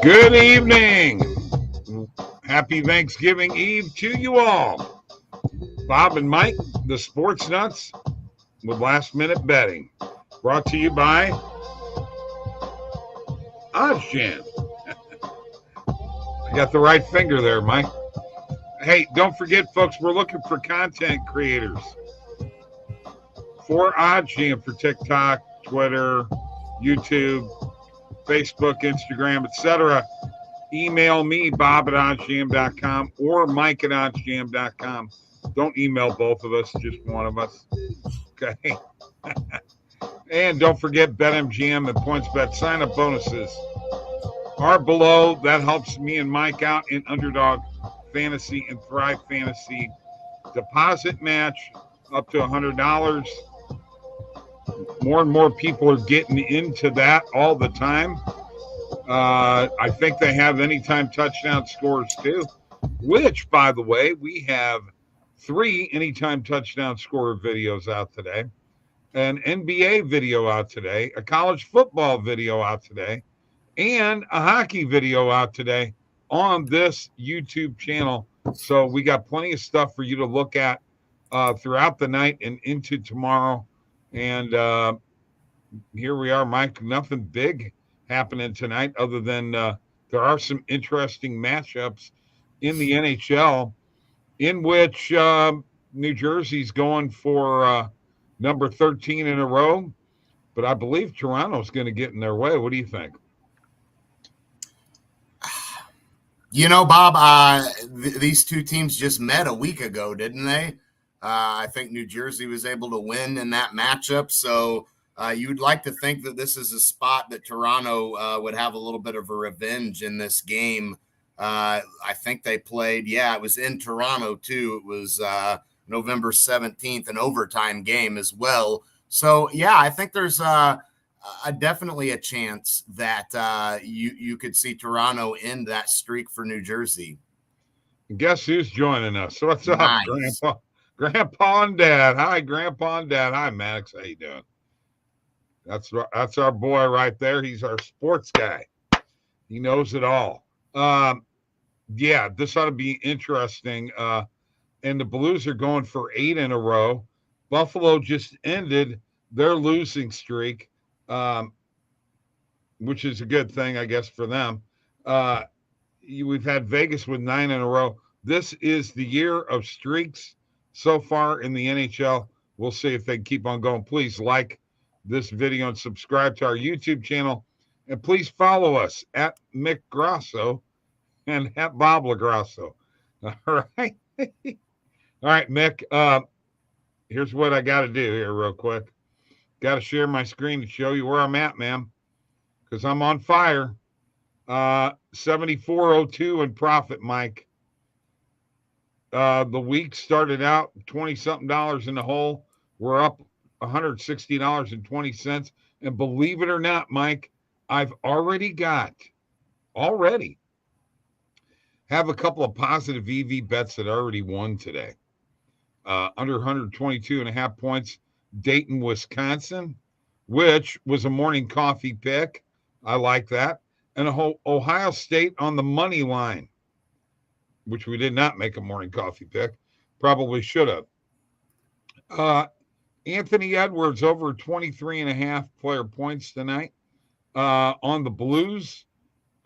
Good evening. Happy Thanksgiving Eve to you all. Bob and Mike, the Sports Nuts, with last minute betting. Brought to you by OddsJam. I got the right finger there, Mike. Hey, don't forget, folks, we're looking for content creators for OddsJam for TikTok, Twitter, YouTube, Facebook, Instagram, etc. Email me, Bob at oddsjam.com or Mike at oddsjam.com. Don't email both of us, just one of us. Okay. And don't forget BetMGM and PointsBet sign-up bonuses are below. That helps me and Mike out in Underdog Fantasy and Thrive Fantasy. Deposit match up to $100. More and more people are getting into that all the time. I think they have anytime touchdown scores too, which, by the way, we have 3 anytime touchdown scorer videos out today, an NBA video out today, a college football video out today, and a hockey video out today on this YouTube channel. So we got plenty of stuff for you to look at throughout the night and into tomorrow. And here we are, Mike. Nothing big happening tonight other than there are some interesting matchups in the NHL in which New Jersey's going for number 13 in a row. But I believe Toronto's going to get in their way. What do you think? You know, Bob, these two teams just met a week ago, didn't they? I think New Jersey was able to win in that matchup. So you'd like to think that this is a spot that Toronto would have a little bit of a revenge in this game. I think they played, it was in Toronto too. It was November 17th, an overtime game as well. So, I think there's definitely a chance that you could see Toronto end that streak for New Jersey. Guess who's joining us? What's up, Nice. Grandpa and Dad? Hi, Grandpa and Dad. Hi, Max. How you doing? That's our boy right there. He's our sports guy. He knows it all. This ought to be interesting. And the Blues are going for 8 in a row. Buffalo just ended their losing streak, which is a good thing, I guess, for them. We've had Vegas with 9 in a row. This is the year of streaks so far in the NHL. We'll see if they keep on going. Please like this video and subscribe to our YouTube channel. And please follow us at Mick Grasso and at Bob LaGrasso. All right. All right, Mick. Here's what I got to do here real quick. Got to share my screen to show you where I'm at, man, because I'm on fire. 74.02 in profit, Mike. The week started out $20-something in the hole. We're up $160.20. And believe it or not, Mike, I've already have a couple of positive EV bets that already won today. Under 122.5 points, Dayton, Wisconsin, which was a morning coffee pick. I like that. And Ohio State on the money line, which we did not make a morning coffee pick. Probably should have. Anthony Edwards over 23.5 player points tonight. On the Blues,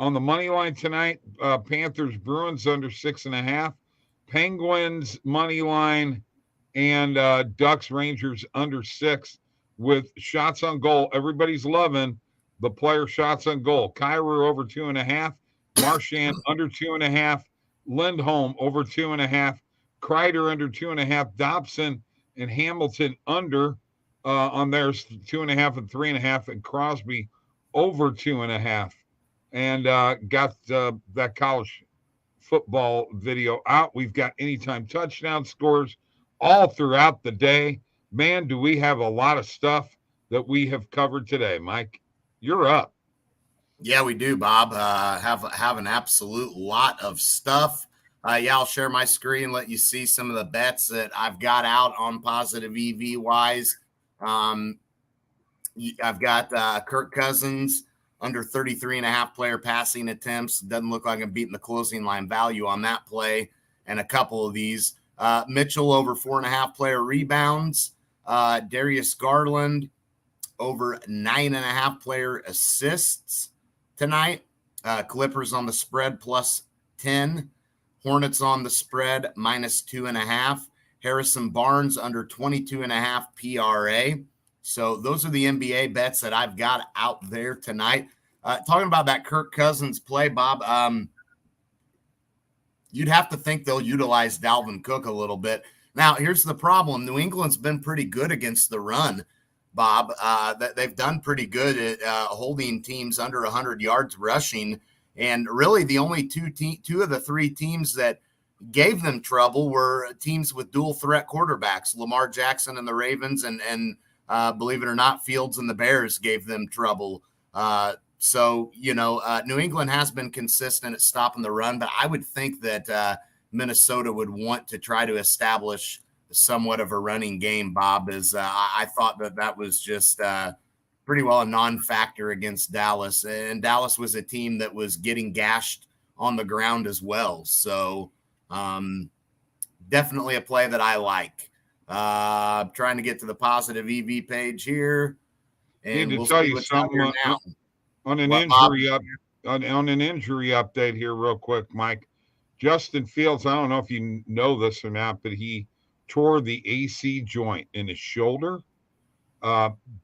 on the money line tonight, Panthers, Bruins under 6.5. Penguins money line and Ducks, Rangers under 6 with shots on goal. Everybody's loving the player shots on goal. Kyrou over 2.5. Marchand under 2.5. Lindholm over 2.5. Kreider under 2.5. Dobson and Hamilton under on theirs 2.5 and 3.5. And Crosby over 2.5. And got that college football video out. We've got anytime touchdown scores all throughout the day. Man, do we have a lot of stuff that we have covered today, Mike. You're up. Yeah, we do, Bob. Have an absolute lot of stuff. I'll share my screen, let you see some of the bets that I've got out on positive EV wise. I've got Kirk Cousins under 33.5 player passing attempts. Doesn't look like I'm beating the closing line value on that play. And a couple of these. Mitchell over 4.5 player rebounds. Darius Garland over 9.5 player assists tonight. Clippers on the spread plus 10. Hornets on the spread minus 2.5. Harrison Barnes under 22.5 PRA. So those are the NBA bets that I've got out there tonight. Talking about that Kirk Cousins play, Bob, you'd have to think they'll utilize Dalvin Cook a little bit. Now, here's the problem. New England's been pretty good against the run, Bob. They've done pretty good at holding teams under 100 yards rushing. And really the only two of the three teams that gave them trouble were teams with dual threat quarterbacks, Lamar Jackson and the Ravens, and believe it or not, Fields and the Bears gave them trouble. So, New England has been consistent at stopping the run, but I would think that Minnesota would want to try to establish somewhat of a running game, Bob, as I thought that was just pretty well a non-factor against Dallas. And Dallas was a team that was getting gashed on the ground as well. So definitely a play that I like. Trying to get to the positive EV page here. And we'll tell you something on an injury update here real quick, Mike. Justin Fields, I don't know if you know this or not, but he tore the AC joint in his shoulder.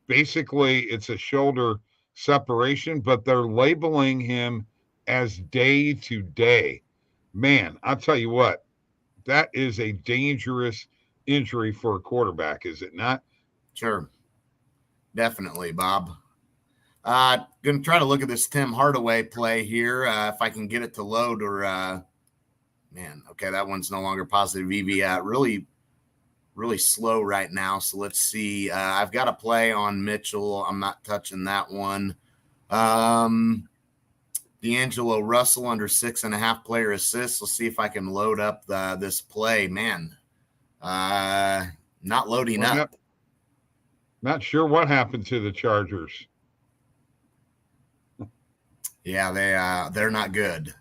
Basically, it's a shoulder separation, but they're labeling him as day to day. Man, I'll tell you what, that is a dangerous injury for a quarterback, is it not? Sure. Definitely, Bob. Going to try to look at this Tim Hardaway play here, if I can get it to load or okay, that one's no longer positive EV. Really slow right now. So let's see. I've got a play on Mitchell. I'm not touching that one. D'Angelo Russell under 6.5 player assists. Let's see if I can load up this play. Man, not loading up. Not sure what happened to the Chargers. Yeah, they're not good.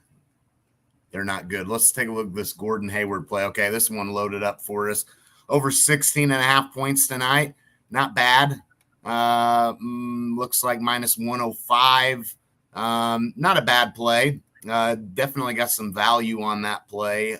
They're not good. Let's take a look at this Gordon Hayward play. Okay, this one loaded up for us. Over 16.5 points tonight. Not bad. Looks like minus 105. Not a bad play. Definitely got some value on that play.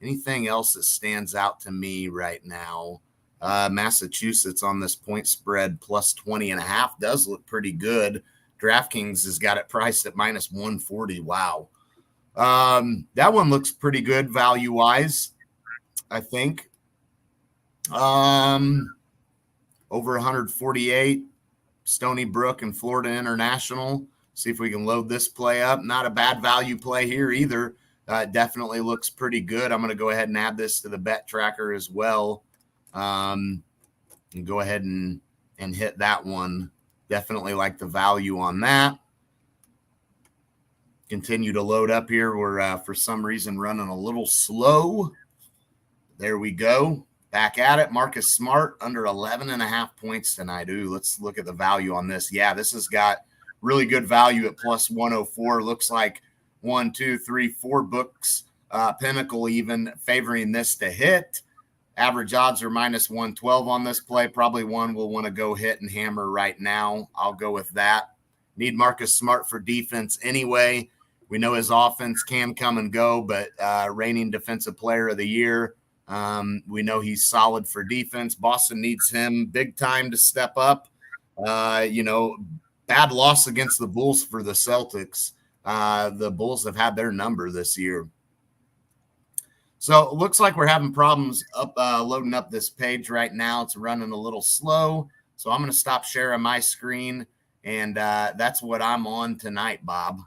Anything else that stands out to me right now? Massachusetts on this point spread plus 20.5 does look pretty good. DraftKings has got it priced at minus 140. Wow. That one looks pretty good value-wise, I think. Over 148, Stony Brook and Florida International. See if we can load this play up. Not a bad value play here either. Definitely looks pretty good. I'm going to go ahead and add this to the bet tracker as well. And go ahead and hit that one. Definitely like the value on that. Continue to load up here. We're, for some reason, running a little slow. There we go. Back at it. Marcus Smart under 11.5 points tonight. Ooh, let's look at the value on this. Yeah, this has got really good value at plus 104. Looks like 1, 2, 3, 4 books. Pinnacle even favoring this to hit. Average odds are minus 112 on this play. Probably one we'll want to go hit and hammer right now. I'll go with that. Need Marcus Smart for defense anyway. We know his offense can come and go, but reigning defensive player of the year. We know he's solid for defense. Boston needs him big time to step up. Bad loss against the Bulls for the Celtics. The Bulls have had their number this year. So it looks like we're having problems loading up this page right now. It's running a little slow. So I'm going to stop sharing my screen, and that's what I'm on tonight, Bob.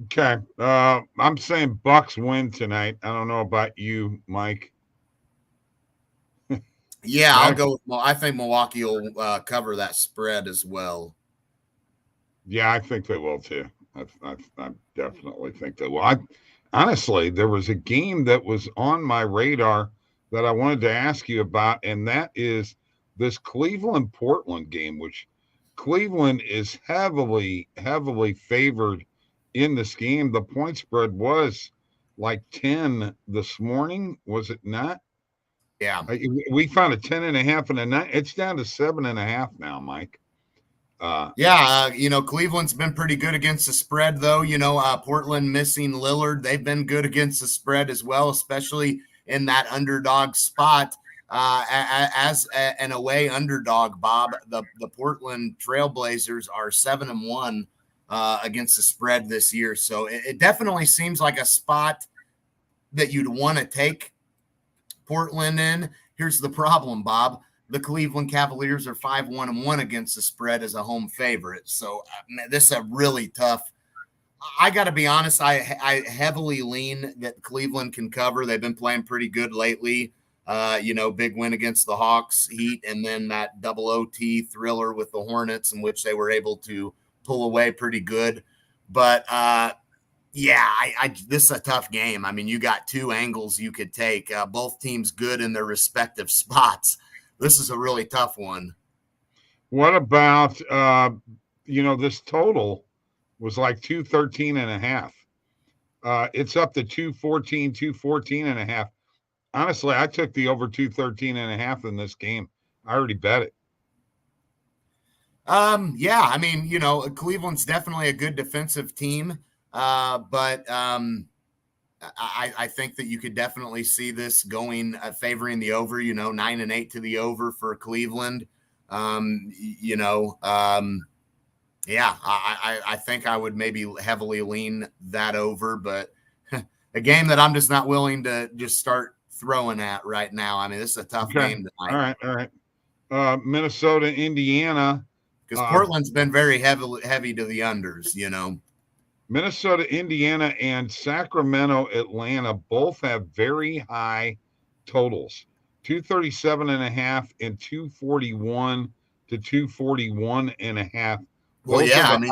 Okay. I'm saying Bucks win tonight. I don't know about you, Mike. Yeah, I'll go with I think Milwaukee will cover that spread as well. Yeah, I think they will too. I definitely think they will. Honestly, there was a game that was on my radar that I wanted to ask you about, and that is this Cleveland-Portland game, which Cleveland is heavily favored in this game. The point spread was like 10 this morning, was it not? Yeah. We found a 10.5 and a 9. It's down to 7.5 now, Mike. Cleveland's been pretty good against the spread, though. Portland missing Lillard. They've been good against the spread as well, especially in that underdog spot. As an away underdog, Bob, the Portland Trailblazers are 7-1 against the spread this year. So it definitely seems like a spot that you'd want to take Portland in. Here's the problem, Bob. The Cleveland Cavaliers are 5-1-1 against the spread as a home favorite. So this is a really tough. I got to be honest. I heavily lean that Cleveland can cover. They've been playing pretty good lately. Big win against the Hawks, Heat, and then that double OT thriller with the Hornets, in which they were able to pull away pretty good. But this is a tough game. I mean, you got two angles you could take. Both teams good in their respective spots. This is a really tough one. What about, this total was like 213.5. It's up to 214.5. Honestly, I took the over 213.5 in this game. I already bet it. Cleveland's definitely a good defensive team. But I think that you could definitely see this going favoring the over, 9-8 to the over for Cleveland. I think I would maybe heavily lean that over, but a game that I'm just not willing to just start throwing at right now. I mean, this is a tough game tonight. All right. Minnesota, Indiana. Because Portland's been very heavy to the unders, Minnesota, Indiana, and Sacramento, Atlanta both have very high totals, 237.5 and 241 to 241.5. Well,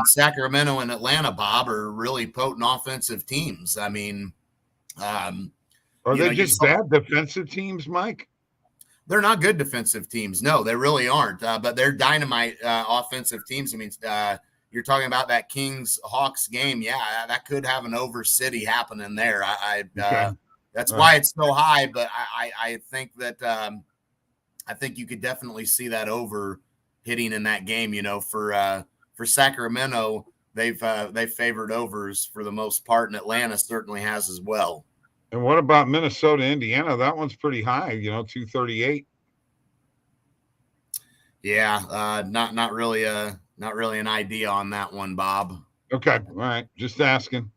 Sacramento and Atlanta, Bob, are really potent offensive teams. I mean, are they just bad defensive teams, Mike? They're not good defensive teams. No, they really aren't. But they're dynamite offensive teams. I mean, you're talking about that Kings-Hawks game. Yeah, that could have an over city happening there. That's why it's so high. But I think that I think you could definitely see that over hitting in that game. For Sacramento, they've favored overs for the most part, and Atlanta certainly has as well. And what about Minnesota, Indiana? That one's pretty high, 238. Yeah, not really an idea on that one, Bob. Okay, all right. Just asking.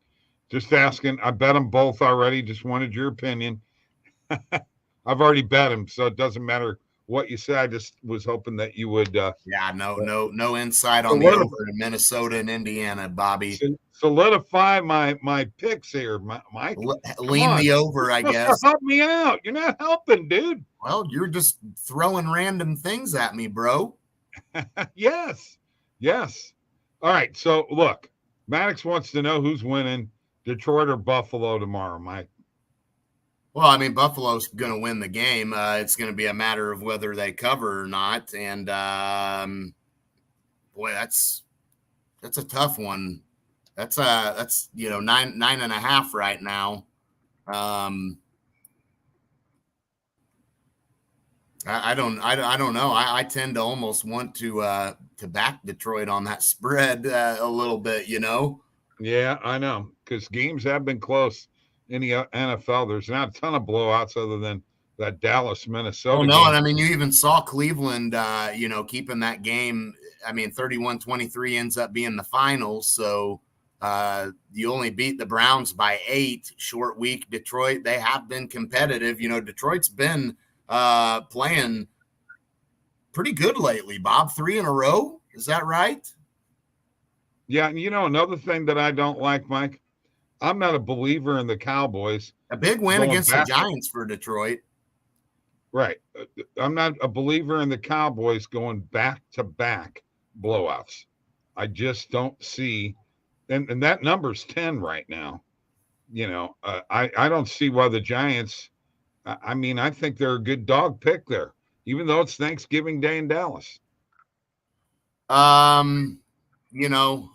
I bet them both already. Just wanted your opinion. I've already bet them, so it doesn't matter what you say. I just was hoping that you would. No insight on the over in Minnesota and Indiana, Bobby. Solidify my picks here, Mike. Lean the over, I guess. Help me out. You're not helping, dude. Well, you're just throwing random things at me, bro. Yes. All right. So look, Maddox wants to know who's winning, Detroit or Buffalo tomorrow, Mike. Well, I mean, Buffalo's going to win the game. It's going to be a matter of whether they cover or not. And that's a tough one. That's 9.5 right now. I don't know. I tend to almost want to back Detroit on that spread a little bit, Yeah, I know, because games have been close in the NFL. There's not a ton of blowouts other than that Dallas Minnesota. Oh no, game. And I mean, you even saw Cleveland, keeping that game. I mean, 31-23 ends up being the finals. So you only beat the Browns by 8. Short week, Detroit. They have been competitive. Detroit's been playing pretty good lately, Bob. 3 in a row. Is that right? Yeah. And another thing that I don't like, Mike, I'm not a believer in the Cowboys. A big win against the Giants for Detroit. Right. I'm not a believer in the Cowboys going back-to-back blowouts. I just don't see, and that number's 10 right now. I don't see why the Giants, I think they're a good dog pick there, even though it's Thanksgiving Day in Dallas. You know,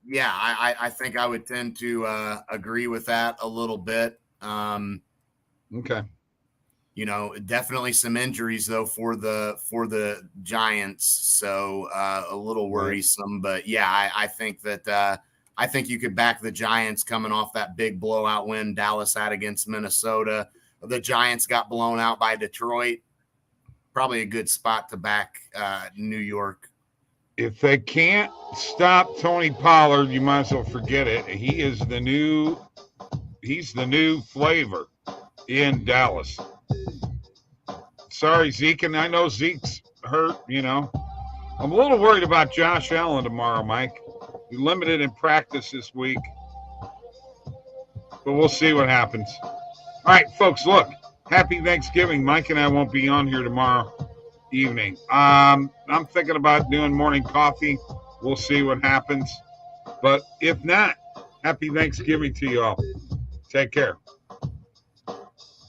yeah, I think I would tend to agree with that a little bit. Okay. You know, definitely some injuries though for the Giants, so a little worrisome. But yeah, I think that I think you could back the Giants coming off that big blowout win Dallas had against Minnesota. The Giants got blown out by Detroit. Probably a good spot to back New York. If they can't stop Tony Pollard, you might as well forget it. He's the new flavor in Dallas. Sorry, Zeke, and I know Zeke's hurt, you know. I'm a little worried about Josh Allen tomorrow, Mike. He's limited in practice this week. But we'll see what happens. All right, folks, look. Happy Thanksgiving. Mike and I won't be on here tomorrow evening. I'm thinking about doing morning coffee. We'll see what happens. But if not, happy Thanksgiving to you all. Take care.